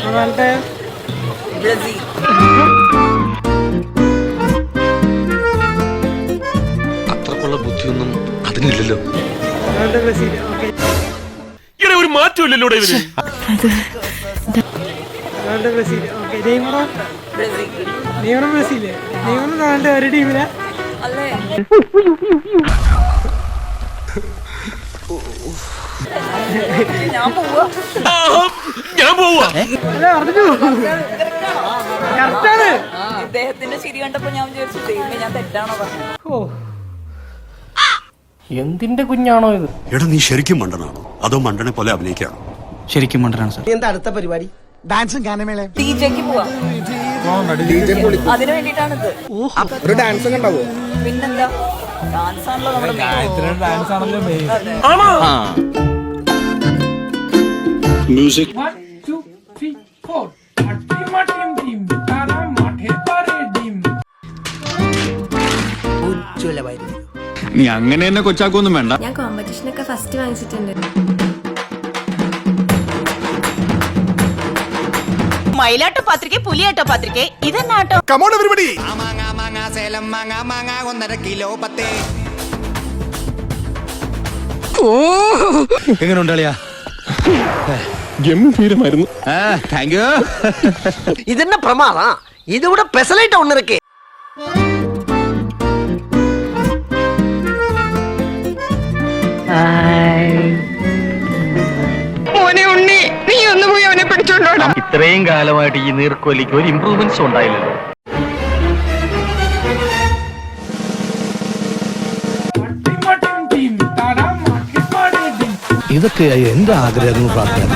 Ronaldo Brazil. അത്രക്കുള്ള ബുദ്ധിയൊന്നും അതിനില്ലല്ലോ. Ronaldo Brazil. ഓക്കെ, ഒരു മാറ്റമില്ലല്ലോ ഇവര്. Ronaldo Brazil. ഓക്കെ, നെയ്മറോ? ബ്രസീൽ നെയ്മറും ബ്രസീല്. നെയ്മറും റൊണാൾഡോ ഒരു ടീമിലാ? അല്ലേ? ഞാൻ പോവാ. അല്ല, പറഞ്ഞിട്ട് കറക്റ്റാണ്. ഇദ്ദേഹത്തിന്റെ ചിരി കണ്ടപ്പോ ഞാൻ വിചാരിച്ചു ദൈവമേ ഞാൻ തെറ്റാണോ പറഞ്ഞത്. ഓ, എന്തിന്റെ കുഞ്ഞാണോ ഇത്? എടാ, നീ ശരിക്കും മണ്ടനാണോ അതോ മണ്ടനെ പോലെ അഭിനയിക്കാണോ? ശരിക്കും മണ്ടനാണ് സാർ. എന്താ അടുത്ത പരിപാടി? ഡാൻസും ഗാനമേള ഡിജെക്ക് പോവാ. അതിനു വേണ്ടിട്ടാണിത്. ഒരു ഡാൻസും ഉണ്ടാവോ? പിന്നെന്താ, ഡാൻസ് ആണല്ലോ നമ്മുടെ main. അതെ. മ്യൂസിക്. 1 2 3 4 മാട്ടിയും ടീം താരാ മാഠേ പാരേ ടീം. ഉജ്ജ്വലമായിരുന്നു. നീ അങ്ങനെ എന്നെ കൊച്ചാക്കൊന്നും വേണ്ട. ഞാൻ കോമ്പറ്റീഷനൊക്കെ ഫസ്റ്റ് വാങ്ങിച്ചിട്ടുണ്ട്. മയിലാട്ടോ പത്രിക, പുലിയാട്ടോ പത്രിക, ഇതെന്നാട്ടോ? Come on everybody. എങ്ങനെ ഉണ്ടാളിയാ? ഗംഭീരമായിരുന്നു. Thank you. ഇതെന്നെ പ്രമാദ. ഇതിവിടെ പെസലൈറ്റ് ഒന്ന് ഇറക്കേ. ഇത്രയും കാലമായിട്ട് ഈ നീർക്കോലിക്ക് ഒരു ഇംപ്രൂവ്മെന്റ്സ് ഉണ്ടായില്ലല്ലോ. മാട്ടിയും ടീം താരാ മാഠേ പാരേ ടീം. ഇതൊക്കെയായി എന്റെ ആഗ്രഹങ്ങൾ പ്രാർത്ഥന.